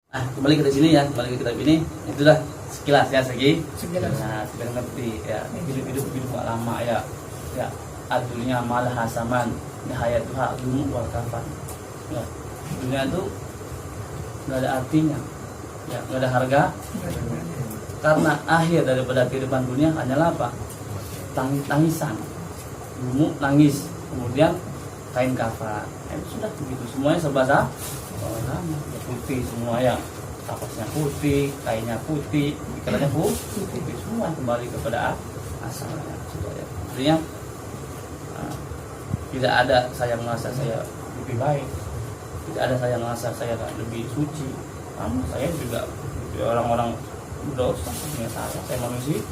Kembali ke sini ya, kembali ke kitab ini. Itulah sekilas ya Sekilas. Nah, sekilas ngerti ya. Hidup gak lama ya. Ya, adunya malah hasaman, nihayatuha dumu wal kafan. Ya, dunia itu nggak ada artinya. Ya, nggak ada harga. Karena akhir daripada kehidupan dunia hanyalah apa? Tangisan. Dumu nangis, kemudian kain kafan. Sudah begitu, semuanya serba sama. Putih semua ya, kapasnya putih, kainnya putih, pikirannya putih, semua kembali kepada asalnya. Sudah ya. Artinya tidak ada saya merasa saya lebih baik, tidak ada saya merasa saya lebih suci. Saya juga orang-orang berdosa, punya salah, saya manusia.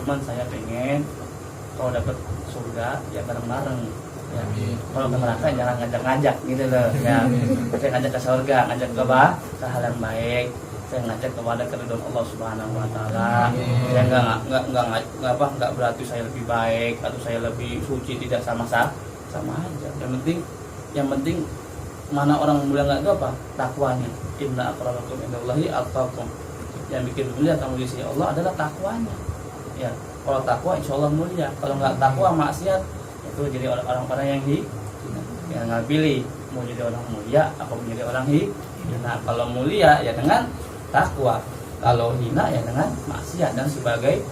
Cuman saya pengen kalau dapat surga ya bareng-bareng. Ya. Kalau ke neraka jangan ngajak-ngajak gitu loh ya. Saya ngajak ke surga, ngajak ke hal yang baik, saya ngajak kepada keridhaan Allah Subhanahu wa taala. Saya enggak berarti saya lebih baik atau saya lebih suci, tidak, sama aja. Yang penting mana orang mulia enggak itu apa? Takwanya. Inna akramakum indallahi atqakum. Yang bikin mulia kamu di sisi Allah adalah takwanya. Ya, kalau takwa insyaallah mulia. Kalau enggak takwa maksiat itu jadi orang-orang yang nggak pilih mau jadi orang mulia atau menjadi orang hina. Kalau mulia ya dengan takwa, kalau hina ya dengan maksiat dan sebagainya.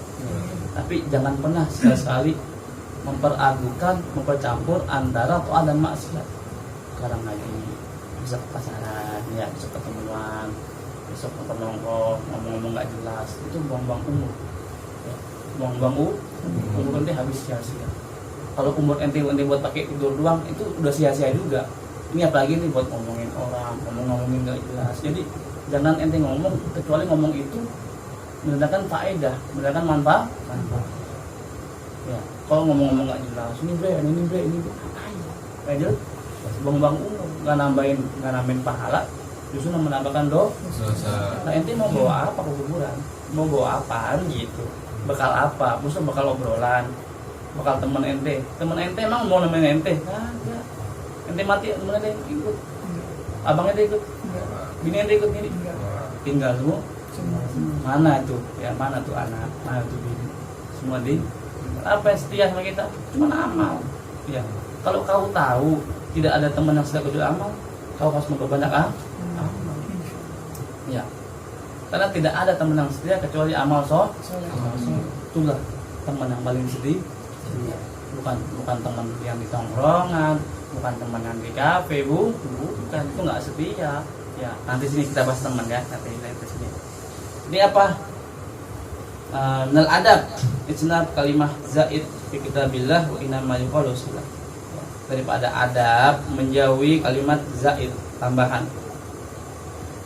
Tapi jangan pernah sekali-sekali mempercampur antara taat dan maksiat. Sekarang lagi bisa ke pasaran ya, bisa ketemuan, besok nongkrong, ngomong-ngomong nggak jelas, itu buang-buang umur ya. Buang-buang umur nanti habis sia-sia. Kalau umur ente buat pakai tidur doang itu udah sia-sia juga. Ini apalagi nih buat ngomongin orang, ngomongin nggak jelas. Jadi jangan ente ngomong kecuali ngomong itu mendatangkan faedah, mendatangkan manfaat. Ya, kalau ngomong nggak jelas, ini bre, ngapain? Kayak jelas, buang-buang umur, nggak nambahin pahala, justru menambahkan dosa. Nah ente mau bawa apa ke kuburan? Mau bawa apaan gitu? Bekal apa? Maksudnya bekal obrolan. Bakal temen ente emang mau nemenin ente? Kagak. Ente mati temen ente ikut, abang ente ikut, bini ente ikut, ini tinggal semua. Mana tuh ya, mana tuh anak, mana tuh bini, semua di apa yang setia sama kita? Cuma amal ya. Kalau kau tahu tidak ada teman yang setia kecuali amal, kau harus memperbanyak amal ya. Karena tidak ada teman yang setia kecuali amal itulah teman yang paling setia. Bukan teman yang di tongkrongan, bukan teman yang di kafe, bukan, itu nggak setia ya. Nanti sini kita bahas teman ya, nanti sini. Ini apa? Nal adab ijnab kalimah zaid fi kitabillah wa inna ma yuqalu silah. Daripada adab menjauhi kalimat zaid, tambahan.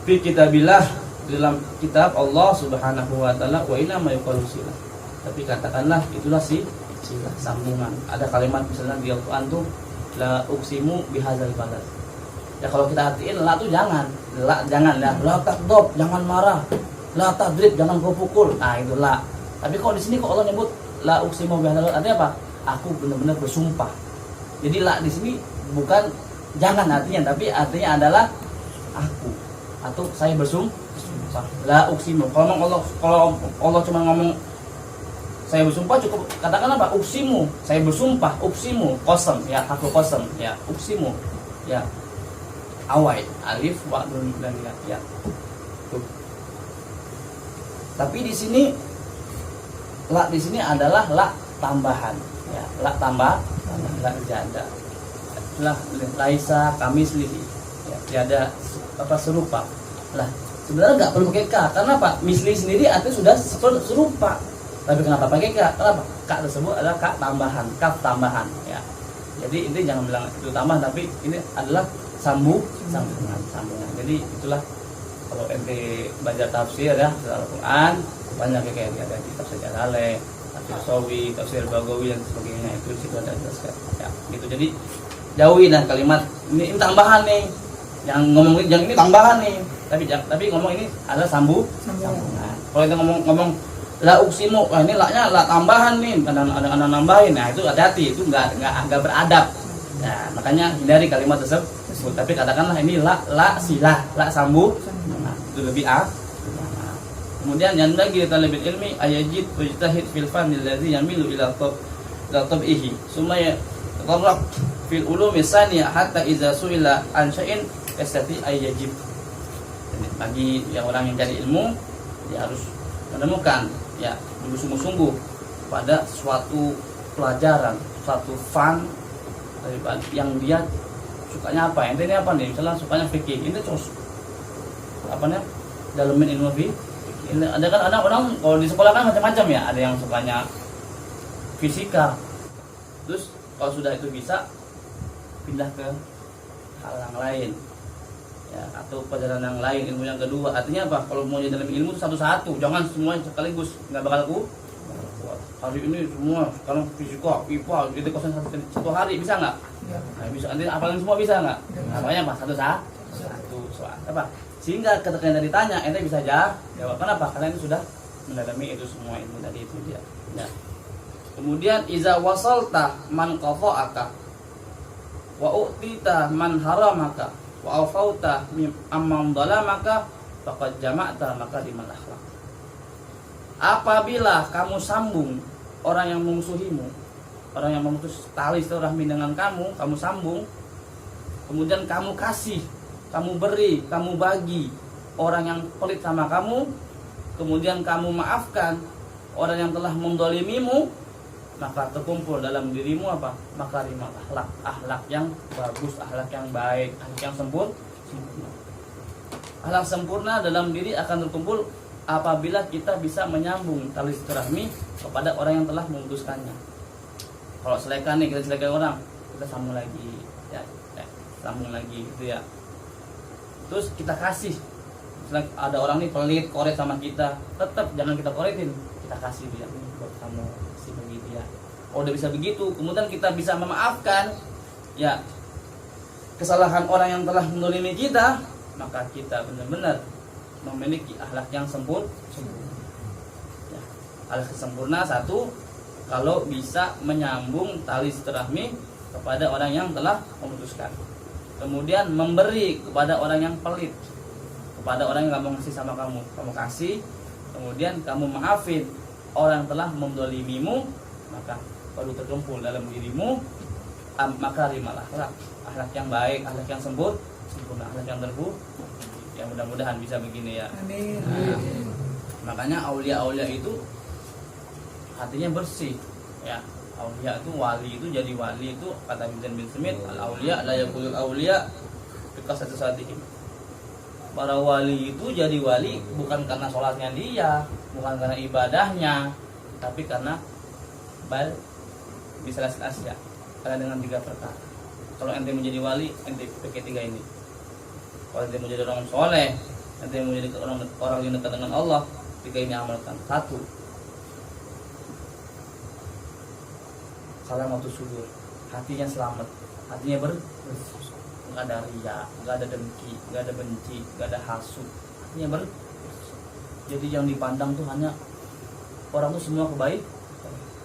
Fi kitabillah, dalam kitab Allah Subhanahu wa taala, wa inna ma yuqalu silah. Tapi katakanlah itulah sambungan. Ada kalimat misalnya di Al-Quran tuh la uqsimu bihadzal balad. Ya kalau kita artiin la tuh jangan ya. La takdob, jangan marah. La tadrib, jangan kau pukul. Nah itu la. Tapi kalau di sini kok Allah nyebut la uqsimu bihadzal balad, artinya apa? Aku benar-benar bersumpah. Jadi la di sini bukan jangan artinya, tapi artinya adalah aku atau saya bersumpah. La uqsimu. Kalau Allah cuma ngomong saya bersumpah cukup katakan apa? Uksimu, saya bersumpah, uksimu, kosem ya, aku kosem ya, uksimu ya, awai, alif, wa, nun dan ya. Tuh. Tapi di sini la di sini adalah la tambahan ya, la la jada. Lah laisa kamislihi ya, tiada apa serupa. Lah sebenarnya nggak perlu pakai ka, karena apa? Misli sendiri artinya sudah serupa. Tapi kenapa pakai kak? Kenapa? Kak tersebut adalah kak tambahan, kaf tambahan ya. Jadi ini jangan bilang itu tambahan, tapi ini adalah sambungan. Jadi itulah kalau ente baca tafsir ya Al-Quran, banyak kayak ada kitab Jalalain, tafsir Sawi, tafsir Bagawi dan sebagainya, itu situ ada jelaskan ya. Gitu. Jadi jauhi dan kalimat ini tambahan nih. Yang ngomong yang ini tambahan nih. Tapi ngomong ini adalah sambungan. Kalau kita ngomong la uksimu, wah ini laknya la tambahan nih, ada nambahin, nah itu hati-hati, itu nggak beradab. Nah makanya hindari kalimat tersebut. Tapi katakanlah ini la silah, la sambung. Nah, Itu lebih kemudian yang lagi talabil ilmi ayajid wajtahid fil fani alladhi yamilu ila tab'ihi summa yatatarraq fil ulumi saniyah hatta idza su'ila an syai'in yastati ayajib. Bagi yang orang yang cari ilmu, dia harus menemukan ya sungguh-sungguh pada suatu pelajaran, suatu fan yang dia sukanya apa. Intinya apa nih? Misalnya sukanya fikih, ini terus apa nih? Dalamin ilmu fikih. Ada kan orang kalau di sekolah kan macam-macam ya, ada yang sukanya fisika. Terus kalau sudah itu bisa pindah ke hal yang lain. Ya, atau pelajaran yang lain, ilmu yang kedua. Artinya apa? Kalau mau jadi dalam ilmu itu satu-satu, jangan semuanya sekaligus, nggak bakal kuat. Hari ini semua sekarang fisika, IPA, jadi kosan satu hari bisa nggak? Nah, bisa. Nanti apalagi semua bisa nggak? Namanya apa? Satu soal. Apa? Sehingga ketika yang ditanya, ente bisa jawab. Kenapa? Karena itu sudah mendalami itu semua ilmu tadi itu dia. Ya. Kemudian iza wasalta man qafa'aka wa u'tita man haramaka wa aufauta amman dhalamaka faqad jama'ta makarimal akhlaq. Apabila kamu sambung orang yang memusuhimu, orang yang memutus tali silaturahmi dengan kamu sambung, kemudian kamu kasih, kamu beri, kamu bagi orang yang pelit sama kamu, kemudian kamu maafkan orang yang telah mendolimimu, maka terkumpul dalam dirimu apa? Makarimal akhlak, akhlak yang bagus, akhlak yang baik, akhlak yang sempurna. Akhlak sempurna dalam diri akan terkumpul apabila kita bisa menyambung tali silaturahmi kepada orang yang telah memutuskannya. Kalau selekan nih, kita selekan orang, kita sambung lagi, ya, sambung lagi gitu ya. Terus kita kasih, misalnya ada orang nih pelit, koret sama kita, tetap jangan kita koretin, kita kasih dia, ini buat kamu, kasih bagi dia. Oh, udah bisa begitu, kemudian kita bisa memaafkan ya kesalahan orang yang telah mendolimi kita, maka kita benar-benar memiliki akhlak yang sempurna. Ya, akhlak sempurna satu, kalau bisa menyambung tali silaturahmi kepada orang yang telah memutuskan. Kemudian memberi kepada orang yang pelit, kepada orang yang nggak mau ngasih sama kamu kasih. Kemudian kamu maafin orang yang telah mendolimimu, maka baru terkumpul dalam dirimu makarimal akhlak, akhlak yang baik, akhlak yang sempurna, akhlak yang terpuji. Ya mudah-mudahan bisa begini ya. Amin. Nah, makanya aulia-aulia itu hatinya bersih ya. Aulia itu wali itu jadi wali itu kata bin Smith, al aulia la yaqulul aulia bikasati salatihim. Para wali itu jadi wali bukan karena sholatnya dia, bukan karena ibadahnya, tapi karena bisa ya, karena dengan 3 perkara. Kalau ente menjadi wali, ente pakai 3 ini. Kalau ente menjadi orang soleh, ente menjadi orang yang dekat dengan Allah, 3 ini amalkan. 1, salamatus sudur, hatinya selamat, hatinya bersih, nggak ada riya, nggak ada dengki, nggak ada benci, nggak ada hasud, hatinya bersih. Jadi yang dipandang tuh hanya orang tuh semua kebaik.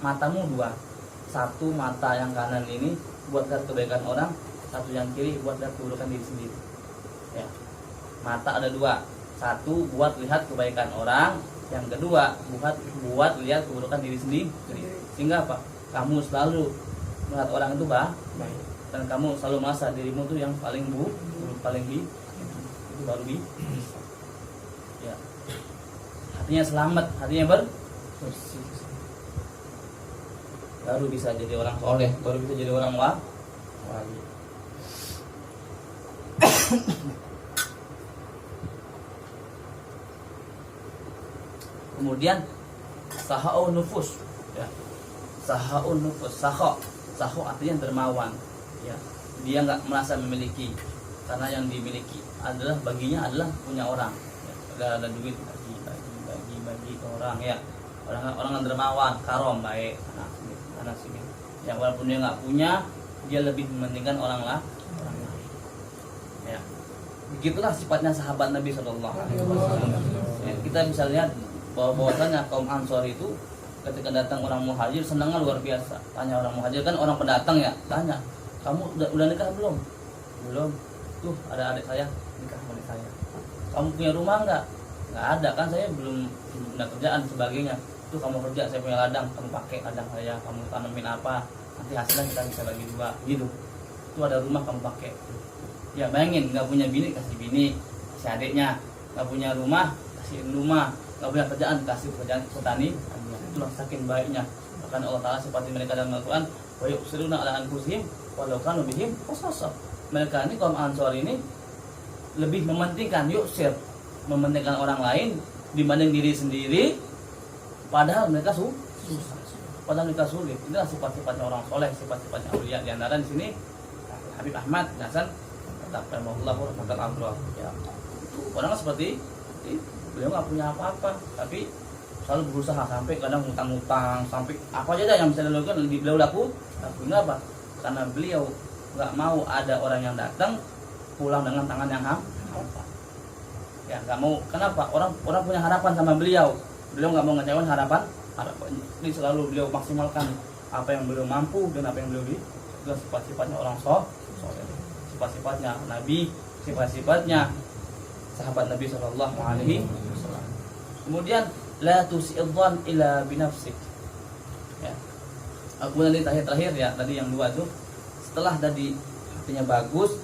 Matamu 2, 1 mata yang kanan ini buat lihat kebaikan orang, 1 yang kiri buat lihat keburukan diri sendiri. Ya. Mata ada 2, 1 buat lihat kebaikan orang, yang kedua buat lihat keburukan diri sendiri. Sehingga apa? Kamu selalu melihat orang itu baik, dan kamu selalu merasa dirimu tuh yang paling buruk, itu baru ya. Hatinya selamat, hatinya bersih, baru bisa jadi orang soleh, baru bisa jadi orang wali. Kemudian sahau nufus ya. Sahaun nufus, saho artinya dermawan ya. Dia nggak merasa memiliki, karena yang dimiliki adalah baginya adalah punya orang ya. Ada duit bagi ke orang ya. Orang yang dermawan, karom, baik anak sini ya. Walaupun dia nggak punya, dia lebih mementingkan orang lain ya. Begitulah sifatnya sahabat Nabi Shallallahu Alaihi Wasallam ya. Kita bisa lihat bahwasanya kaum Ansor itu ketika datang orang muhajir senangnya luar biasa. Tanya orang muhajir, kan orang pendatang ya, tanya, kamu udah nikah belum? Tuh ada adik saya nikah sama adik saya. kamu punya rumah nggak ada kan, saya belum punya kerjaan sebagainya. Itu kamu kerja, saya punya ladang, kamu pakai ladang saya, kamu tanamin apa, nanti hasilnya kita bisa bagi dua gitu. Itu ada rumah kamu pakai. Ya bayangin, nggak punya bini kasih bini, kasih adiknya, nggak punya rumah kasih rumah, nggak punya kerjaan kasih kerjaan petani. Itulah saking baiknya. Bahkan Allah Taala seperti mereka dalam Al-Quran, wa yuqsiruna ala anfusihim walau kanu bihim khasasah. Mereka ini kaum Ansor ini lebih mementingkan yuqsir, mementingkan orang lain dibanding diri sendiri, padahal mereka susah, padahal mereka sulit. Inilah sifat-sifatnya orang soleh, sifat-sifatnya aulia. Di antara di sini Habib Ahmad Hasan rahimahullahu rahmatan. Ya, orang seperti beliau nggak punya apa-apa, tapi selalu berusaha, sampai kadang ngutang-ngutang, sampai apa aja dah yang bisa dilakukan beliau lakukan. Kenapa? Karena beliau nggak mau ada orang yang datang pulang dengan tangan yang hampa. Ya nggak mau. Kenapa? Orang punya harapan sama beliau nggak mau ngecewain harapan. Ini selalu beliau maksimalkan apa yang beliau mampu dan apa yang beliau di. Itu sifat-sifatnya orang soleh, sifat-sifatnya Nabi, sifat-sifatnya sahabat Nabi Shallallahu Alaihi Wasallam. Kemudian la tusidzan ila binafsik. Ya. Aku nanti terakhir ya, tadi yang dua tuh setelah tadi hatinya bagus,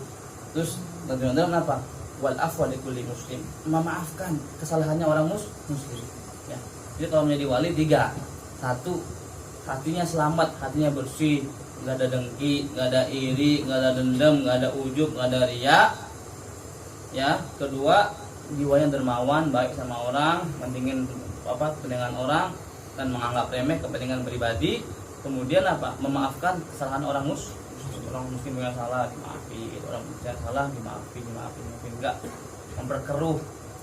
terus teman-teman apa? Wal afwa likulli muslim, memaafkan kesalahannya orang muslim. Ya. Jadi kalau menjadi wali 3. 1, hatinya selamat, hatinya bersih, nggak ada dengki, nggak ada iri, nggak ada dendam, nggak ada ujub, nggak ada riya. Ya. Kedua, jiwanya dermawan, baik sama orang, pentingin kepentingan orang dan menganggap remeh kepentingan pribadi. Kemudian apa? Memaafkan kesalahan orang muslim yang salah dimaafi, orang muslim salah dimaafi, mungkin enggak memperkeruh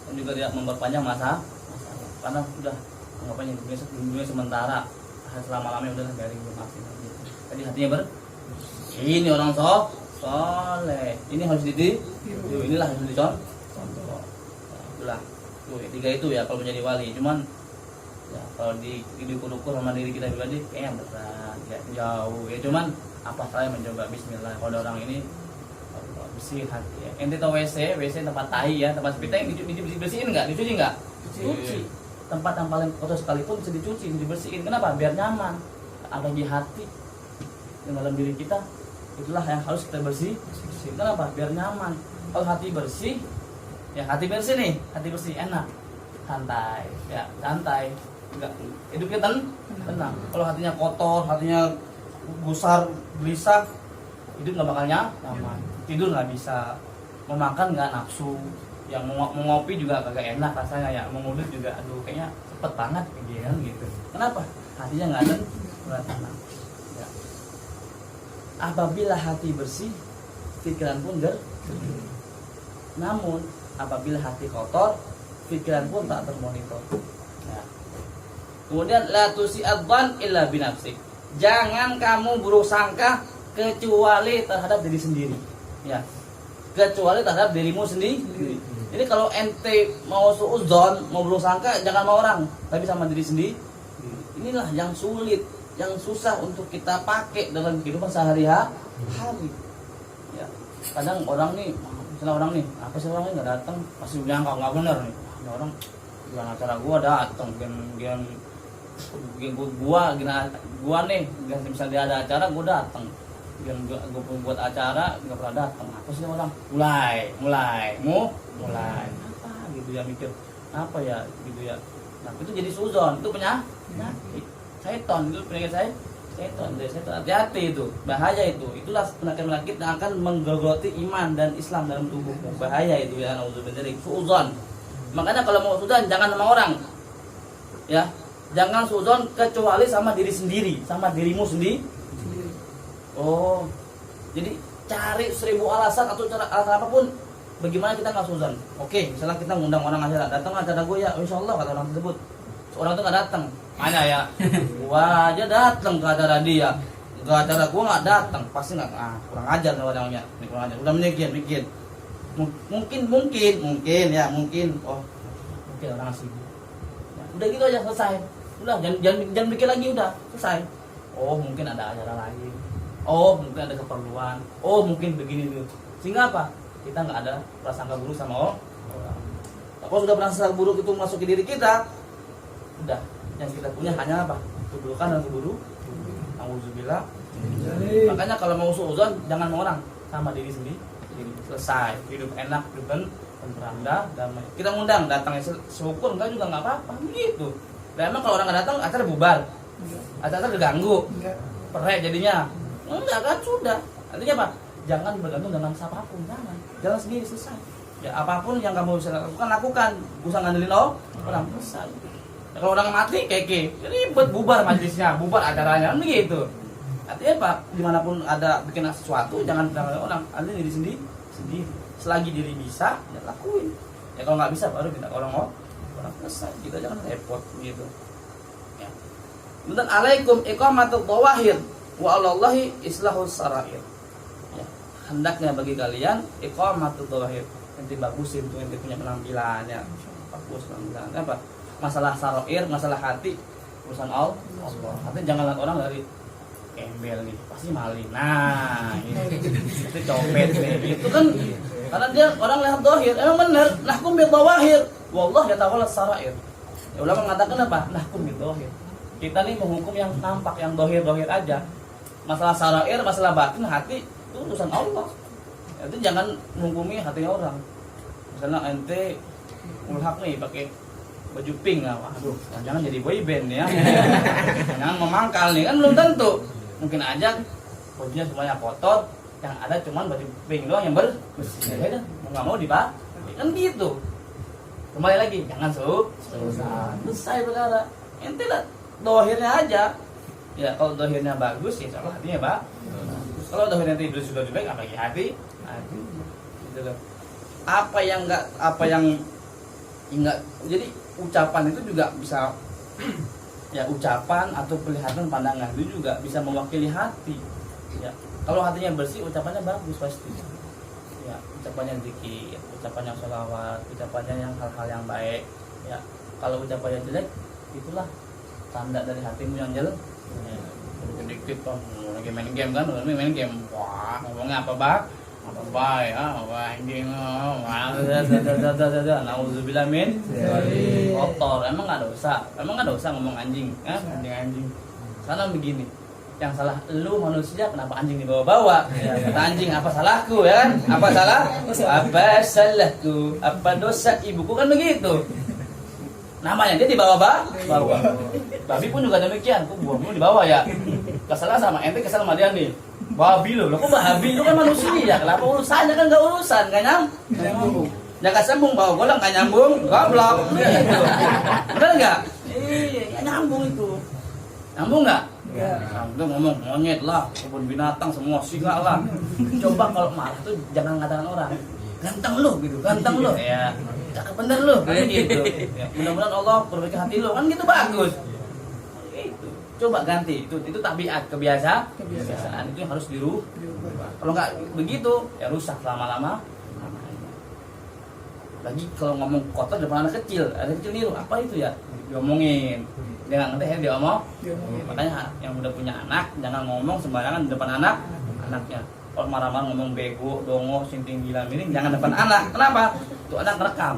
dan juga tidak memperpanjang masalah, karena sudah anggapannya dunia sementara, selama-lamanya udahlah biarin maafin aja. Jadi hatinya ini orang soleh, ini harus inilah harus dicontoh. Itulah tuh 3 itu ya kalau menjadi wali. Cuman ya kalau diukur sama diri kita pribadi kayaknya berat, ya, jauh ya. Cuman apa saya mencoba bismillah. Kalau ada orang ini bersih hati ya. Ente tahu WC tempat tai ya, tempat sepita yang dibersihin nggak? Dicuci nggak? Dicuci. Tempat yang paling kotor sekalipun bisa dicuci, dibersihin. Kenapa? Biar nyaman. Ada di hati yang dalam diri kita, itulah yang harus kita bersih. Kenapa? Biar nyaman. Kalau hati bersih, ya hati bersih nih, hati bersih enak, santai, ya santai, enggak hidupnya tenang. Kalau hatinya kotor, hatinya gusar, gelisah, hidup nggak bakal nyaman. Tidur nggak bisa, mau makan nggak nafsu, yang mau ngopi juga kagak enak rasanya ya, mau ngudut juga, aduh kayaknya cepet banget gitu. Kenapa? Hatinya nggak tenang. Ya. Apabila hati bersih, pikiran pun jernih. Namun apabila hati kotor, pikiran pun tak termonitor. Ya. Kemudian la tusi'adzan illa binafsik. Jangan kamu buruk sangka kecuali terhadap diri sendiri. Ya. Kecuali terhadap dirimu sendiri. Jadi kalau ente mau suudzon, mau buruk sangka, jangan sama orang, tapi sama diri sendiri. Inilah yang sulit, yang susah untuk kita pakai dalam kehidupan sehari-hari. Ya. Kadang orang nih, misalnya orang nih, apa sih orang ini nggak datang, pasti nyangka nggak bener nih. Ini orang bilang acara gua datang, gen gua nih, misalnya dia ada acara gua datang, gen gua buat acara nggak pernah datang. Apa sih orang? Mulai apa gitu ya, mikir apa ya gitu ya. Nah itu jadi suzon, itu penyakit syaitan, itu penyakit setan. Hati-hati itu, bahaya itu. Itulah penyakit yang akan menggerogoti iman dan Islam dalam tubuhmu. Bahaya itu ya, nauzubillah dari suzon. Makanya kalau mau suzon jangan sama orang. Ya, jangan suzon kecuali sama diri sendiri, sama dirimu sendiri. Oh. Jadi cari 1000 alasan atau alasan apapun bagaimana kita nggak suzon. Oke, misalnya kita ngundang orang acara, datang acara gue ya, insyaallah kata orang tersebut. Orang itu nggak datang, mana ya? Gua aja datang ke acara dia, ke acara gua nggak datang, pasti nggak. Kurang ajar nih orangnya, ini kurang ajar. Udah mikir, mungkin ya, oh mungkin orang sibuk. Ya, udah gitu aja selesai. Udah jangan mikir lagi, udah selesai. Oh mungkin ada acara lain. Oh mungkin ada keperluan. Oh mungkin begini tuh. Sehingga apa? Kita nggak ada prasangka buruk sama orang. Kalau sudah prasangka buruk itu masuk ke diri kita, udah yang kita punya hanya apa? Keburukan dan keburuk. Auzubillah. Makanya kalau mau suudzon jangan sama orang, sama diri sendiri. Jadi selesai, hidup enak, hidup tenteram, damai. Kita ngundang datang syukur, enggak juga nggak apa-apa, begitu. Dan emang kalau orang nggak datang, acara bubar, acara terganggu, perek jadinya. Enggak kan sudah. Artinya apa? Jangan bergantung dengan siapapun, jangan sendiri selesai. Ya apapun yang kamu bisa lakukan, usah ngandelin orang selesai. Ya, kalau orang mati keke, ribet bubar majlisnya, bubar acaranya, kan begitu. Artinya apa? Dimanapun ada bikin sesuatu, jangan bergantung orang, ada diri sendiri. Selagi diri bisa, ya lakuin. Ya kalau nggak bisa baru minta tolong orang selesai. Kita jangan repot gitu. Ya. Kemudian alaikum iqamatul dhawahir wa 'alallahi islahus sarair. Ya. Hendaknya bagi kalian iqamatul dhawahir. Ente bagusin tuh ente punya penampilannya. Bagus penampilannya apa? Masalah sarair, masalah hati urusan Allah. Artinya jangan lihat orang dari embel nih, pasti maling. Nah, itu copet nih. Itu kan karena dia orang lihat dohir, emang bener. Nahkum bil dhawahir, wallah yatawalla sarair. Ya ulama mengatakan apa? Nahkum bil dhawahir. Kita nih menghukum yang nampak, yang dohir aja. Masalah sarair, masalah batin, hati itu urusan Allah. Itu jangan menghukumi hatinya orang. Misalnya ente mulhak nih pakai baju pink, aduh, jangan jadi boyband ya. Jangan memangkal nih, kan belum tentu. Mungkin aja bajunya semuanya kotor, yang ada cuman baju pink doang yang bersih. Ya kan, nggak mau dipakai, kan gitu. Kembali lagi, jangan selesai perkara. Ente lah dohirnya aja. Ya kalau dohirnya bagus, ya salah hatinya bagus. Kalau dohirnya itu sudah baik, apalagi hati. Gitu loh. Apa yang enggak, jadi ucapan itu juga bisa ya, ucapan atau pelihatan pandangan itu juga bisa mewakili hati ya. Kalau hatinya bersih, ucapannya bagus pasti ya, ucapannya zikir, ucapannya sholawat, ucapannya yang hal-hal yang baik ya. Kalau ucapannya jelek, itulah tanda dari hatimu yang jelek ya. Dikit lagi main game kan, main game, wah ngomongnya apa apa baik, anjing, nauzubillah min kotor, emang nggak dosa ngomong anjing, anjing. Karena begini, yang salah lu manusia, kenapa anjing dibawa-bawa? Ya, kata anjing, apa salahku ya kan? Apa salahku? Apa dosa ibuku, kan begitu. Namanya dia dibawa. Babi pun juga demikian, tuh buahmu dibawa ya. Kesal sama ente, kesal sama dia nih. Babi lo, kok babi lu kan manusia, kenapa urusannya kan nggak urusan, nggak nyambung. Jangan sambung bawa bolang nggak nyambung, goblok. Benar nggak? Iya, nyambung itu. Nyambung nggak? Iya. Itu ngomong monyet lah, kebun binatang semua singa lah. Coba kalau marah tuh jangan ngatakan orang, ganteng lu gitu, ganteng lu. Ya, cakep bener lu, kayak gitu. Ya, mudah-mudahan Allah perbaiki hati lu, kan gitu bagus. Coba ganti, itu tabiat, kebiasaan itu yang harus dirubah. Kalau nggak begitu, ya rusak lama-lama. Lagi kalau ngomong kotor depan anak kecil niru, apa itu ya? Diomongin, dia nggak ngerti ya diomong. Makanya yang udah punya anak jangan ngomong sembarangan di depan anaknya. Kalau marah-marah ngomong bego, dongo, sinting, gila, miring, jangan depan anak. Kenapa? Tuh anak rekam.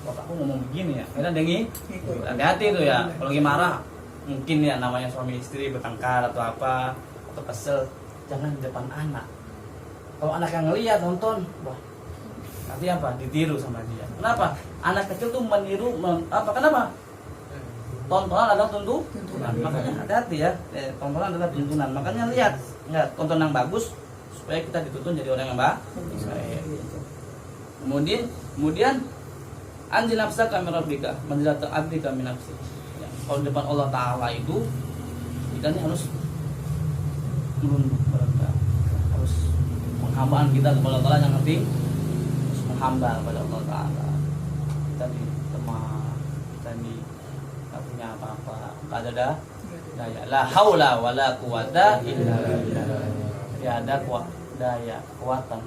Wah, aku ngomong begini ya, akhirnya dengi. Hati-hati tuh ya, kalau lagi marah. Mungkin ya namanya suami istri bertengkar atau apa, atau kesel, jangan di depan anak. Kalau anak yang ngeliat nonton, wah nanti apa? Ditiru sama dia. Kenapa? Anak kecil tuh meniru apa? Kenapa? Tontonan adalah tuntunan. Makanya hati-hati ya. Tontonan adalah tuntunan. Makanya lihat tonton yang bagus supaya kita dituntun jadi orang yang bagus. Kemudian anjil nafsaka min rabbika manzilata abdika min nafsi. Kalau di depan Allah Ta'ala itu kita ini harus merunduk, harus penghambaan kita kepada Allah Ta'ala, yang penting harus menghamba kepada Allah Ta'ala. Kita di lemah, kita di tak punya apa-apa, tak ada daya, la haula wala quwata illa billah. Tidak ada daya, kekuatan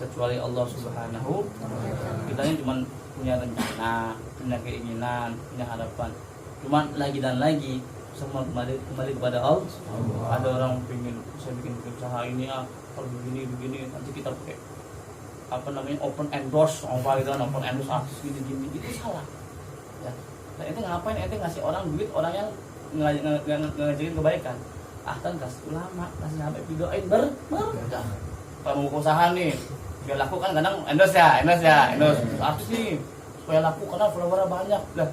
kecuali Allah Subhanahu. Kita ini cuma punya rencana, punya keinginan, punya harapan. Cuman lagi dan lagi semua kembali kepada Allah. Ada orang pengen saya bikin usaha ini kalau begini nanti kita pakai open endorse apa gitu kan, open endorse artis gini itu salah ya. Nah itu ngapain ente ngasih orang duit orang yang ngajarin kebaikan, kan kasih ulama, kasih sampai videoin berkah. Kalau mau usaha nih biar laku kan kadang endorse artis nih supaya laku karena followernya banyak lah.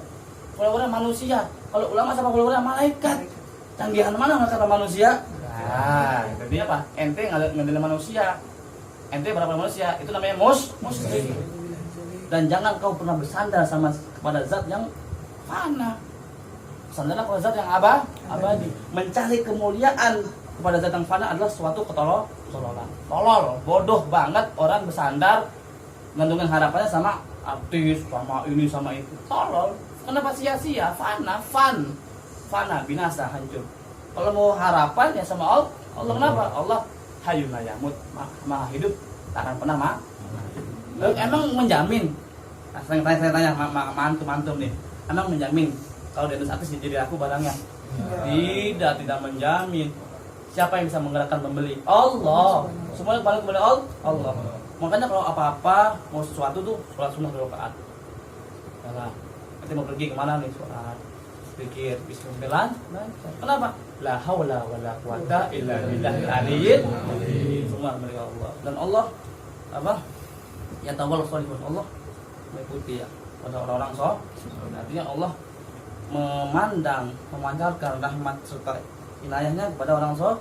Followernya manusia, kalau ulama sama followernya malaikat, canggihan mana kata manusia? Nah itu dia apa, ente ngadilin manusia, ente berapa manusia itu namanya muslim. Dan jangan kau pernah bersandar kepada zat yang fana, bersandar kepada zat yang abadi. Mencari kemuliaan kepada zat yang fana adalah suatu ketololan, tolol, bodoh banget orang bersandar ngandungin harapannya sama artis, sama ini sama itu, tolol. Kenapa sia-sia? Fana, binasa, hancur. Kalau mau harapan ya sama Allah. Kenapa? Allah hayyun la yamut, maha hidup, tak akan pernah mati. Emang menjamin? Saya tanya mantum nih. Emang menjamin kalau di atas artis jadi aku barangnya? Tidak menjamin. Siapa yang bisa menggerakkan pembeli? Allah. Semuanya balik kepada Allah. Makanya kalau apa-apa mau sesuatu tuh sholat sunnah 2 rakaat. Nah, nanti mau pergi kemana nih sholat? Pikir bismillah. Kenapa? La haula wala quwata illa billahil aliyyil azim. Semua milik Allah. Dan Allah ya tawal sholihun, Allah mengikuti ya pada orang-orang soleh. Artinya Allah memancarkan rahmat serta inayahnya kepada orang soleh.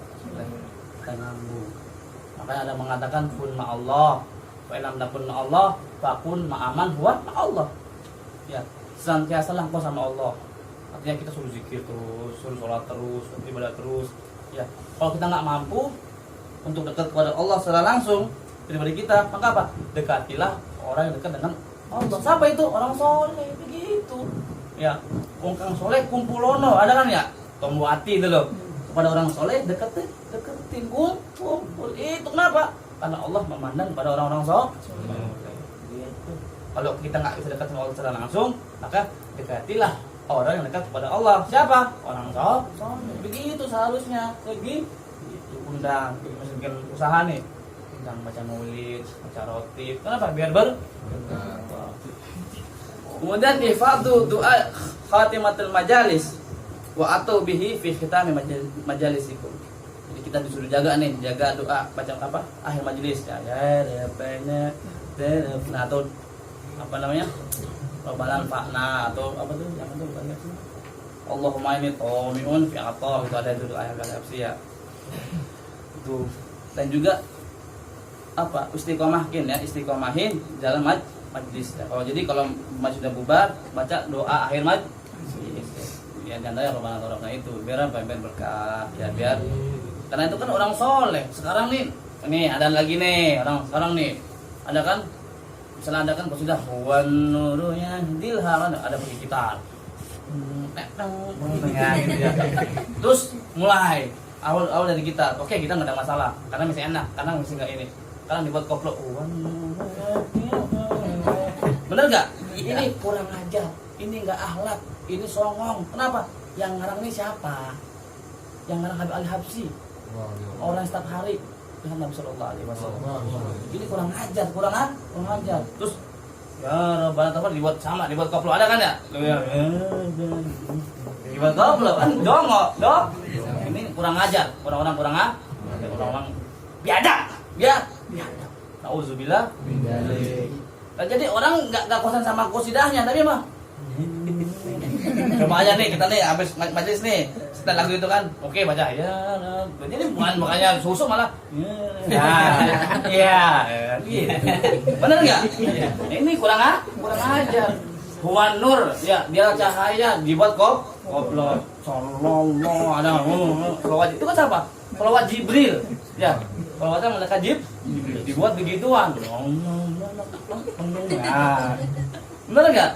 Makanya ada mengatakan kun ma'allah wa ilam takun ma'allah fakun ma'aman huwa ma'allah. Ya, senantiasalah engkau sama Allah. Artinya kita suruh zikir terus, suruh sholat terus, ibadah terus. Ya, kalau kita nggak mampu untuk dekat kepada Allah secara langsung pribadi kita, maka apa? Dekatilah orang yang dekat dengan Allah. Siapa itu? Orang soleh, begitu. Ya, kang soleh kumpulono, ada kan ya? Tombo hati itu loh. Kepada orang soleh deketin, kumpul. Itu kenapa? Karena Allah memandang pada orang-orang soleh. Gitu. Kalau kita nggak bisa dekat sama Allah secara langsung, maka dekatilah orang yang dekat kepada Allah. Siapa? Orang soleh. Begitu seharusnya. Begitu. Undang, bikin usaha nih. Undang baca maulid, baca roti. Kenapa? Biar Kemudian ifadu doa khatimatul majalis wa atau bihi fi khitami majalisikum. Jadi kita disuruh jaga doa baca akhir majelis ya atau Robalan Fakna atau yang itu banyak sih. Allahumma inni tawmi'un fi atta, itu ada itu doa yang ya. Itu. Dan juga istiqomahin dalam majlis. Jadi kalau sudah bubar baca doa akhir majlis. Ya diantara Robalan itu biar berkah ya, biar karena itu kan orang soleh. Sekarang nih ada lagi nih orang sekarang nih ada kan. Misalnya ada kan kalau sudah wan nurunya dilha ada pergi gitar. Terus mulai awal dari gitar. Oke, kita nggak ada masalah karena masih enak, karena masih nggak ini. Karena dibuat koplo. Bener nggak? Ini kurang ajar. Ini nggak akhlak. Ini songong. Kenapa? Yang ngarang ini siapa? Yang ngarang Habib Al-Habsyi. Orang setiap hari Nabi Sallallahu Alaihi Wasallam. Ini kurang ajar. Terus ya Rabbana dibuat koplo ada kan ya? Dibuat koplo kan dongok. Ini kurang ajar. Orang-orang biadab. Nauzubillah. Nah, jadi orang nggak kosan sama kosidahnya tapi mah. Coba aja nih kita nih habis majelis nih setelah lagu itu kan oke baca ya jadi bukan makanya susu malah ya gitu. Bener nggak? Ini kurang ajar. Huwan nur ya dia cahaya dibuat koplo sallallahu ada selawat itu kan siapa? Selawat Jibril ya, selawatnya malaikat Jibril dibuat begituan. Bener nggak?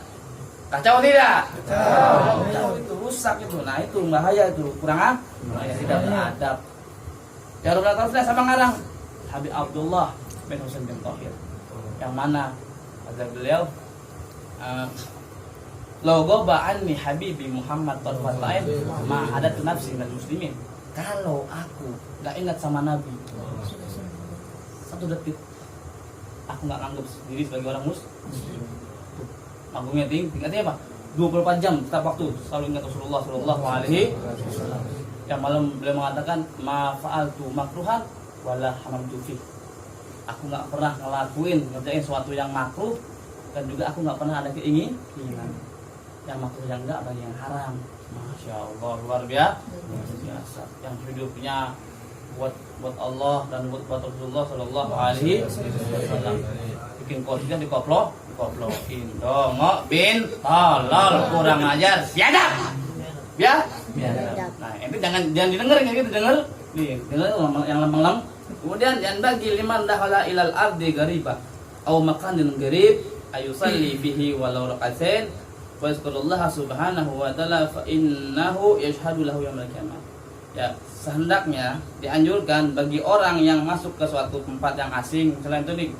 Kacau tidak? Kacau itu rusak itu. Nah itu bahaya itu, kurang tidak beradab. Ya Rabbana ta'ala sama ngarang Habib Abdullah bin Husain bin Thahir. Yang mana ada beliau logo ba'anni Habibi Muhammad Tarfat lain ma ada nafsi dan muslimin. Kalau aku gak ingat sama Nabi 1 detik, aku aku nggak nganggap diri sebagai orang muslim. Agungnya tinggi, artinya apa? 24 jam setiap waktu selalu ingat Rasulullah Shallallahu Alaihi Wasallam. Yang malam beliau mengatakan ma fa'altu makruhan wala hamamtu fi. Aku nggak pernah ngelakuin ngerjain sesuatu yang makruh dan juga aku nggak pernah ada keinginan yang makruh yang enggak bagi yang haram. Masya Allah, luar biasa. Yang hidupnya buat Allah dan buat Rasulullah Shallallahu Alaihi Wasallam. Bikin kosnya dikoplokin dong, bin tolol kurang ajar, biadab, biadab. Nah, itu jangan didengerin kayak gitu, denger yang lempeng. Kemudian yang bagi liman dakhala ilal ardi gariba aw makanin garib ayusalli bihi walau raqatain wa yazkurullaha subhanahu wa ta'ala fa innahu yashhadu lahu yaumil qiyamah. Ya, sehendaknya dianjurkan bagi orang yang masuk ke suatu tempat yang asing, misalnya itu nih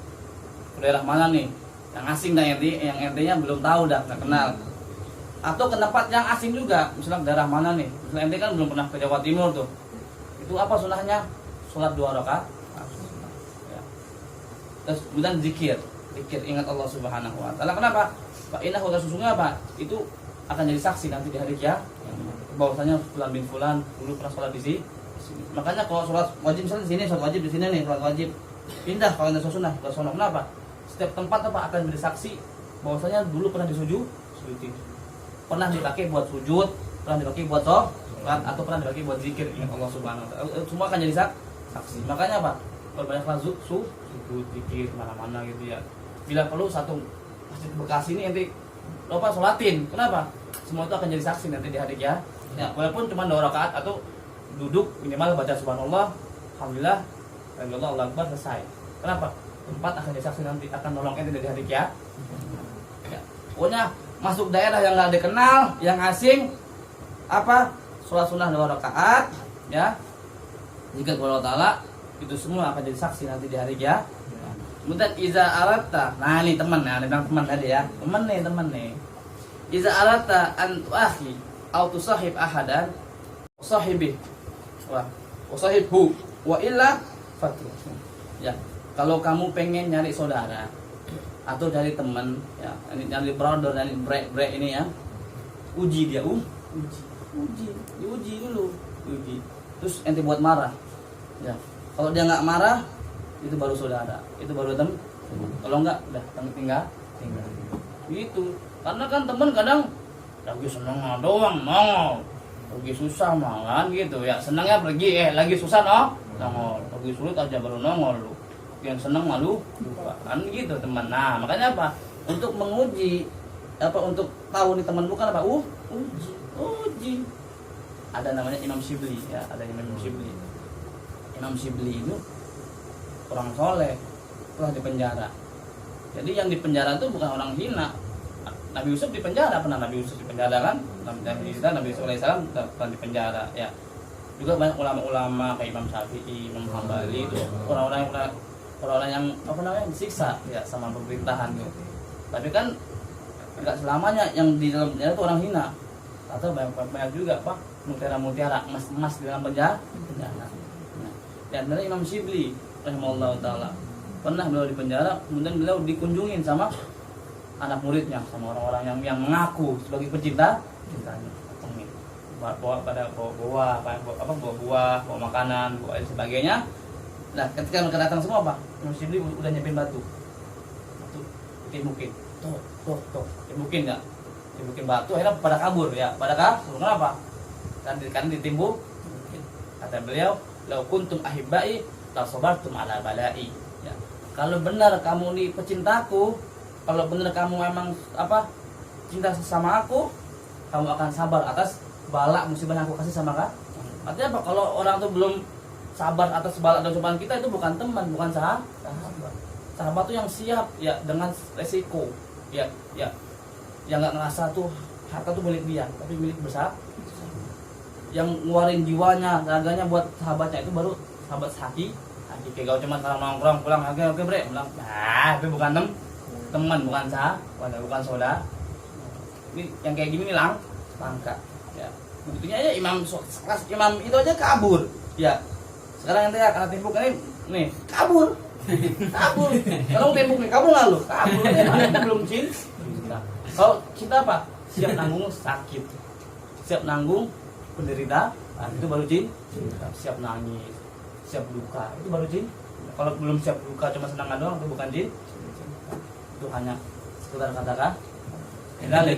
daerah mana nih yang asing dan yang ente-nya belum tahu dah, nggak kenal, atau ke tempat yang asing juga, misalnya daerah mana nih, misalnya ente kan belum pernah ke Jawa Timur tuh, itu apa sunahnya? Sholat 2 rakaat. Ya. Terus kemudian zikir ingat Allah Subhanahu Wa Taala. Kenapa? Pak Inah udah sesungguhnya apa? Itu akan jadi saksi nanti di hari kiamat. Bahwasanya fulan bin fulan dulu pernah sholat di sini. Makanya kalau sholat wajib misalnya di sini, sholat wajib di sini nih, sholat wajib pindah kalau ada sunnah ke sono. Kenapa? Setiap tempat apa akan menjadi saksi bahwasanya dulu pernah sujud, pernah dipakai buat sujud, pernah dipakai buat sholat, atau pernah dipakai buat zikir ingat Allah Subhanahu Wa Taala. Semua akan jadi saksi. Makanya apa? Perbanyaklah sujud, zikir mana-mana gitu ya. Bila perlu satu masjid bekas ini nanti lupa sholatin. Kenapa? Semua itu akan jadi saksi nanti di hari kiamat. Ya, walaupun cuma 2 rakaat atau duduk minimal baca subhanallah, alhamdulillah, Allah Akbar, selesai. Kenapa? Tempat akan jadi saksi nanti akan nolong ente di hari kiamat. Ya. Pokoknya masuk daerah yang nggak dikenal, yang asing, apa? Sholat sunnah 2 rakaat, ya. Jika Allah Ta'ala itu semua akan jadi saksi nanti di hari kiamat. Kemudian iza aratta, nah ini teman, nah bilang teman tadi ya, teman nih. Iza aratta an tuakhi au tusahib ahadan, sahibi, wah, sahibhu, wa illa fatu. Ya, kalau kamu pengen nyari saudara atau cari teman, ya, nyari brother, nyari break ini ya, uji dia, diuji dulu. Terus ente buat marah, ya. Kalau dia nggak marah, itu baru saudara, itu baru teman. Kalau nggak, udah tinggal. Itu karena kan teman kadang lagi seneng doang nongol, lagi susah malah gitu ya. Senangnya pergi, lagi susah nongol, lagi sulit aja baru nongol lu. Yang seneng malu, kan gitu teman. Nah makanya apa? Untuk menguji apa, untuk tahu nih teman bukan apa? Uji. Ada namanya Imam Shibli ya, ada Imam Shibli. Imam Shibli itu orang soleh, telah dipenjara. Jadi yang dipenjara itu bukan orang hina. Nabi Yusuf dipenjara, pernah Nabi Yusuf dipenjara kan? Nabi Yusuf alaihissalam pernah dipenjara ya. Juga banyak ulama-ulama kayak Imam Syafi'i, Imam Hambali itu orang-orang yang apa namanya disiksa ya sama pemerintahan gitu. Tapi kan enggak selamanya yang di dalam penjara itu orang hina. Atau banyak juga apa? Mutiara-mutiara, emas di dalam penjara. Dan dari Imam Shibli rahimahullah ta'ala pernah beliau di penjara, kemudian beliau dikunjungin sama anak muridnya, sama orang-orang yang mengaku sebagai pecinta cintanya, bawa buah, bawa makanan, bawa sebagainya. Nah ketika mereka datang semua apa? Imam Shibli udah nyiapin batu timukin, timukin ya, timukin batu, akhirnya pada kabur ya, kenapa? Karena ditimbuk. Kata beliau, lau kuntum ahibbai la sabartum ala balai. Ya. Kalau benar kamu nih pecintaku, kalau benar kamu memang apa cinta sama aku, kamu akan sabar atas bala musibah yang aku kasih sama kamu. Artinya apa? Kalau orang itu belum sabar atas bala dan cobaan kita, itu bukan teman, bukan sahabat. Sahabat itu yang siap ya dengan resiko, ya, yang nggak ngerasa tuh harta tuh milik dia, tapi milik bersama. Yang ngeluarin jiwanya, raganya buat sahabatnya, itu baru sahabat haki. Kayak kau cuma kalau nongkrong pulang, oke bre, bilang, itu bukan teman, bukan bukan saudara. Ini yang kayak gini nih langka. Ya, begitunya aja imam itu aja kabur. Ya, sekarang ente ya karena timbuk ini nih kabur. Kabur. Kalau tembok nih, kabur nggak lu? Kabur. Belum cinta. Kalau cinta apa? Siap nanggung sakit, siap nanggung penderita, itu baru cinta. Siap nangis, siap duka, itu baru cinta. Kalau belum siap duka cuma senang doang, itu bukan cinta. Itu hanya sekedar kata-kata.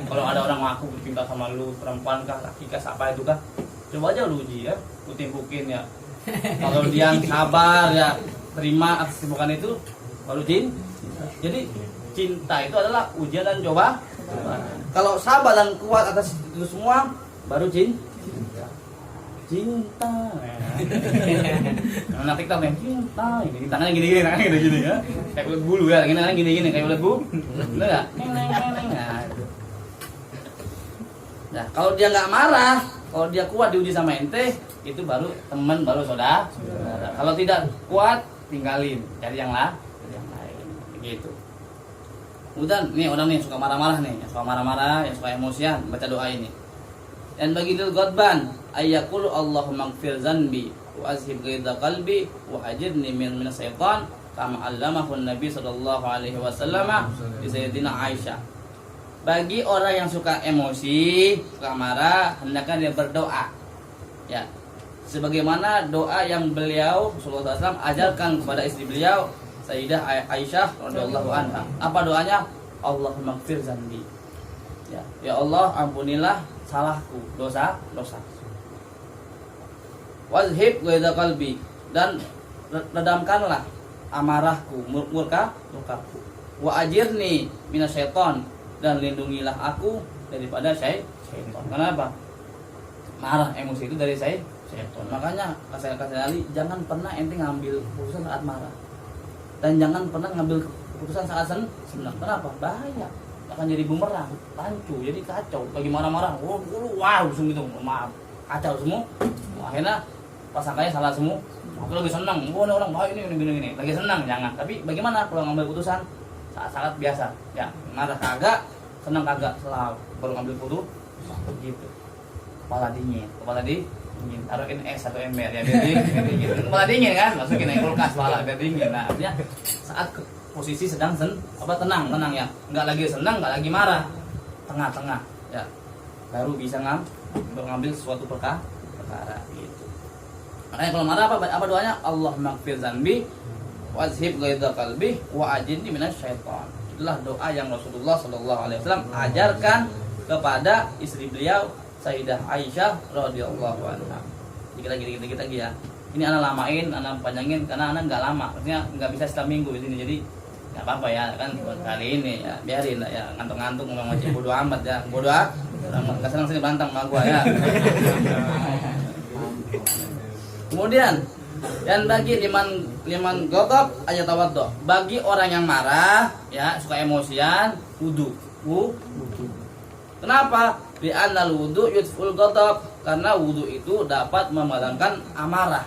Kalau ada orang ngaku cinta sama lu, perempuan kah, laki kah, apa itu kah? Coba aja lu uji ya, lu timbukin ya. Kalau dia sabar ya, terima atas timbukan itu, baru cinta. Jadi cinta itu adalah ujian dan coba. Kalau sabar dan kuat atas itu semua, baru cinta. Cinta. Anak TikTok nih, cinta. Ini tangannya gini-gini, tangannya gini-gini ya. Kayak ulat bulu ya, gini-gini kayak ulat bulu. Bener enggak? Nah, kalau dia nggak marah, kalau dia kuat diuji sama ente, itu baru teman, baru saudara. Kalau tidak kuat, tinggalin, cari yang lain, gitu. Kemudian nih orang nih suka marah-marah nih, yang suka marah-marah, yang suka emosian, baca doa ini. Dan bagi dil godban, ayyakulu Allahumma gfir zanbi, wa azhib ghaidha qalbi, wa ajirni min syaitan, kama allamahu Nabi sallallahu alaihi wasallam di Sayyidina Aisyah. Bagi orang yang suka emosi, suka marah, hendaknya dia berdoa. Ya. Sebagaimana doa yang beliau sallallahu alaihi wasallam ajarkan kepada istri beliau, Sayyidah Aisyah radhiyallahu anha. Apa doanya? Allahumma gfir zanbi. Ya Allah, ampunilah salahku, dosa. Wazhib ghaidha qalbi, dan redamkanlah amarahku, murkaku. Wa ajirni minasyaiton, dan lindungilah aku daripada syaitan. Kenapa? Marah, emosi itu dari syaitan. Makanya kata Ali, jangan pernah ente ngambil keputusan saat marah. Dan jangan pernah ngambil keputusan saat senang. Kenapa? Bahaya. Akan jadi bumerang, rancu, jadi kacau. Lagi marah-marah, wow, langsung gitu, maaf, kacau semua. Akhirnya pasangannya salah semua. Aku lagi senang, orang baik ini gini. Lagi senang, jangan. Tapi bagaimana kalau ngambil keputusan saat biasa? Ya, marah kagak, senang kagak, selalu baru ngambil keputusan. Gitu. Kepala dingin. Taruhin es atau ember ya, biar dingin. Kepala dingin kan, masukin kulkas kepala biar dingin. Nah, artinya saat posisi sedang tenang ya, nggak lagi senang, nggak lagi marah, tengah ya, baru bisa ngambil suatu perkara gitu. Makanya kalau marah apa doanya? Allahumma gfir zanbi wazhib ghaidha qalbi wa ajirni minasyaiton. Itulah doa yang Rasulullah sallallahu alaihi wasallam ajarkan kepada istri beliau Sayyidah Aisyah radhiyallahu anha. Dikit lagi ya. Ini anak lamain, anak panjangin karena anak nggak lama, artinya nggak bisa setiap minggu di sini, jadi nggak apa-apa ya kan buat kali ini ya, biarin lah ya, ngantuk-ngantuk ngomong macam bodo amat ya, bodo amat, nggak senang sini bantang sama gua ya. Kemudian dan bagi liman ghadab ayat tawaddu, bagi orang yang marah ya, suka emosian, wudu. Kenapa? Li'annal wudu yudful ghadab, karena wudu itu dapat memadamkan amarah.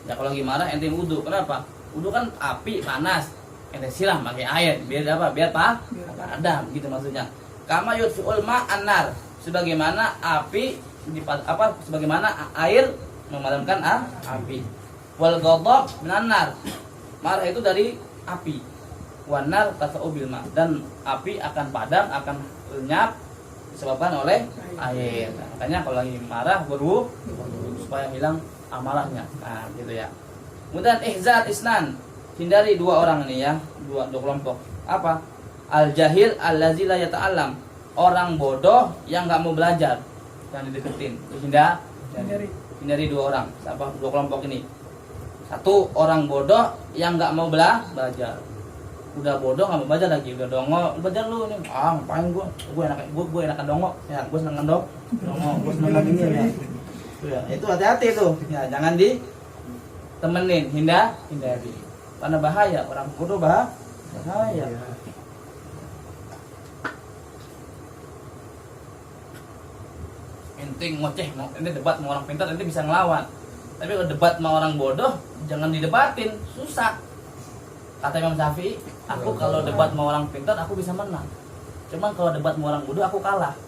Ya kalau lagi marah ente wudu, kenapa? Wudu kan api panas, ente siram pakai air, biar apa? Biar padam, gitu maksudnya. Kama yudful ma'an nar, sebagaimana api sebagaimana air memadamkan api. Wal ghadab minan nar, marah itu dari api. Wan nar tasau bil ma, dan api akan padam, akan lenyap disebabkan oleh air. Nah, makanya kalau lagi marah berwudu supaya hilang amarahnya. Nah, gitu ya. Kemudian ihzar isnan, hindari dua orang ini ya, dua kelompok. Apa? Al jahil allazi la yata'allam, orang bodoh yang enggak mau belajar, yang dideketin. Hindari dua orang. Siapa? Dua kelompok ini. Satu, orang bodoh yang enggak mau belajar. Udah bodoh nggak mau belajar lagi, udah dongo, belajar lu nih, ngapain gue enakan dongo ya, gue seneng dongo, gue seneng ini ya, itu hati-hati tuh ya, jangan ditemenin, hindari, karena bahaya, orang bodoh bahaya. Ente ngoceh, ente debat sama orang pintar, ente bisa ngelawan, tapi kalau debat sama orang bodoh jangan didebatin, susah. Kata Imam Syafi'i, aku kalau debat sama orang pintar aku bisa menang, cuman kalau debat sama orang bodoh aku kalah.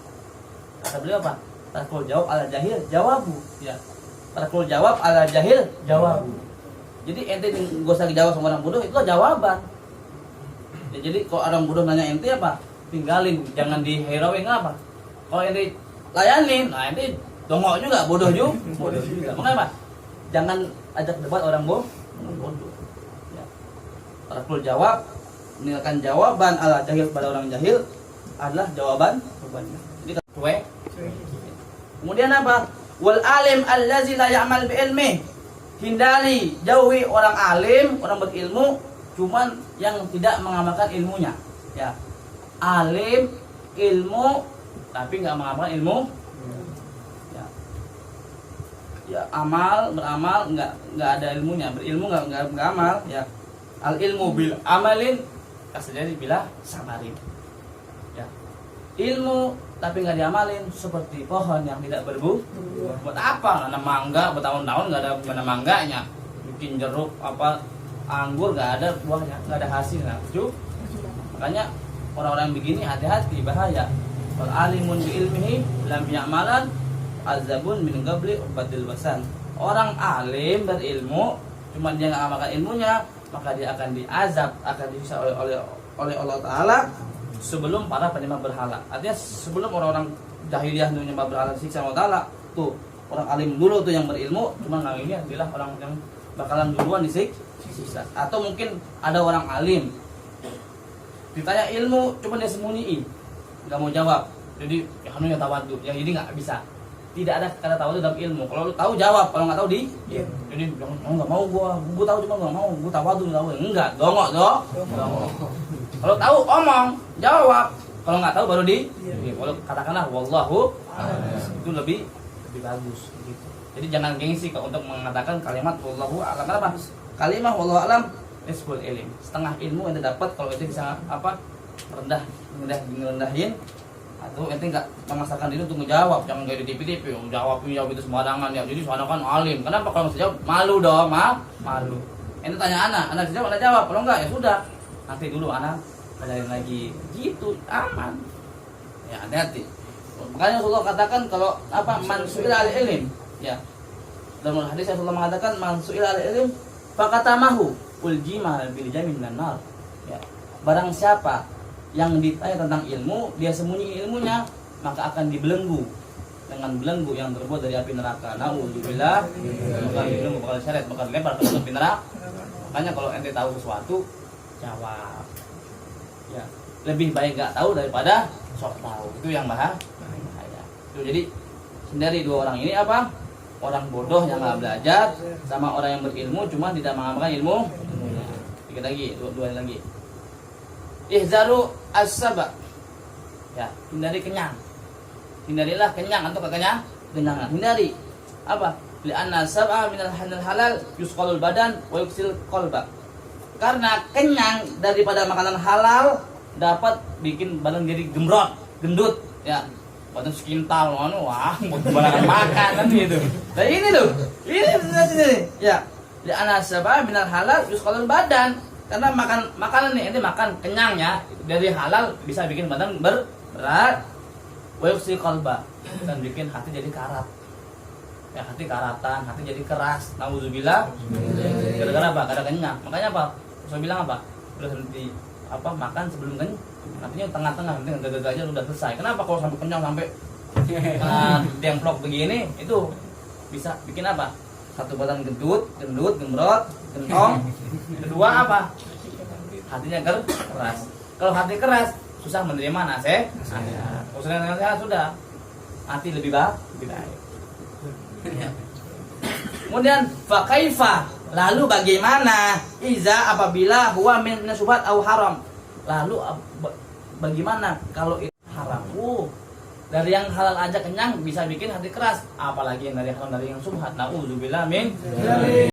Kata beliau apa? Tarkul jawab ala jahil jawabu ya. Tarkul jawab ala jahil jawabu. Jadi ente gak usah jawab sama orang bodoh, itu jawaban. Ya, jadi kalau orang bodoh nanya ente apa, tinggalin, jangan dihirauin apa. Kalau ente layanin, nah ente dongok juga, bodoh juga. Makanya apa? Jangan ajak debat orang bodoh. Ya. Tarakul jawab, meninggalkan jawaban ala jahil pada orang jahil adalah jawabannya. Jadi cuek. Kemudian apa? Wal alim allazi la ya'mal bi ilmi. Hindari, jauhi orang alim, orang berilmu, cuman yang tidak mengamalkan ilmunya. Ya, alim, ilmu, tapi nggak mengamalkan ilmu. Ya, ya beramal, nggak ada ilmunya, berilmu nggak amal. Ya, al ilmu bil amalin, kasih bila sabarin. Ya, ilmu tapi nggak diamalin seperti pohon yang tidak berbuah. Buat apa? Nanam mangga bertahun-tahun nggak ada mangganya, bikin jeruk apa anggur nggak ada buahnya, nggak ada hasilnya. Makanya orang-orang begini hati-hati, bahaya. Wal alimun bi ilmihi lam ya'malan azabun min qabli ubadil basan. Orang alim berilmu cuma dia nggak amalkan ilmunya, maka dia akan diazab, akan disiksa oleh Allah Taala sebelum para penyembah berhala. Artinya sebelum orang-orang jahiliyah menyembah berhala disiksa Allah Taala, tuh orang alim dulu tuh yang berilmu, cuma nggak ini adalah orang yang bakalan duluan disiksa. Atau mungkin ada orang alim ditanya ilmu, cuma dia sembunyiin, nggak mau jawab. Jadi ya anu ya tawadu, yang ini nggak bisa. Tidak ada kata tawadu dalam ilmu. Kalau lu tahu jawab, kalau nggak tahu di. Jadi nggak mau gua tahu cuma nggak mau, gua tawadu enggak, dongok. Kalau tahu omong, jawab. Kalau nggak tahu baru di. Kalau katakanlah wallahu itu lebih bagus gitu. Jadi jangan gengsi untuk mengatakan kalimat wallahu a'lam. Kenapa? Kalimat wallahu a'lam nisful ilm. Setengah ilmu yang dapat kalau itu bisa apa? Rendahin atau ente nggak memaksakan diri untuk menjawab, jangan kayak di TV jawab itu sembarangan ya. Jadi soalnya kan alim. Kenapa kalau nggak jawab malu dong, malu. Ente tanya anak jawab, kalau enggak ya sudah. Nanti dulu anak belajarin lagi, gitu aman. Ya hati-hati. Makanya Rasulullah katakan kalau apa man su'ila al-ilm, ya. Dalam hadis Rasulullah mengatakan man su'ila al-ilm faqatamahu uljima bil jamin minan nar. Ya. Barang siapa yang ditanya tentang ilmu, dia sembunyi ilmunya, maka akan dibelenggu dengan belenggu yang terbuat dari api neraka. Nauzubillah. Maka dibelenggu bakal seret, bakal dilempar ke dalam api neraka. Makanya kalau ente tahu sesuatu, jawab. Ya, lebih baik nggak tahu daripada sok tahu. Itu yang bahaya. Itu jadi hindari dua orang ini apa? Orang bodoh yang nggak belajar sama orang yang berilmu cuma tidak mengamalkan ilmu. Dikit lagi, dua lagi. Ihzaru as-saba. Ya, hindari kenyang. Hindarilah kenyang atau kekenyangan. Hindari apa? Li'anna sab'a minal halal yusqalul badan wa yuksil qalba. Karena kenyang daripada makanan halal dapat bikin badan jadi gemrot, gendut, ya. Badan sekintal, wah, kebanyakan makan kan gitu. Nah ini loh, ini, ya. Li'anna sab'a minal halal yusqalul badan. Karena makanan nih, ini makan kenyang ya, dari halal bisa bikin badan berat, wa yuksil qalba, dan bikin hati jadi karat. Ya hati karatan, hati jadi keras. Nauzubillah. Gara-gara apa? Gara kenyang. Makanya apa? Saya bilang apa? Udah berhenti apa makan sebelum kenyang. Artinya tengah-tengah nanti gagal aja udah selesai. Kenapa kalau sampai kenyang sampai demplok begini itu bisa bikin apa? Satu badan gendut, gembrot, gentong. Kedua apa? Hatinya keras. Kalau hati keras susah menerima nasihat. Kalau sudah nasihat sudah hati lebih baik. Kemudian fakaifa, lalu bagaimana iza apabila huwa min syubhat au haram, lalu bagaimana kalau itu haram? Dari yang halal aja kenyang bisa bikin hati keras, apalagi yang dari haram dari yang syubhat. Nauzubillah min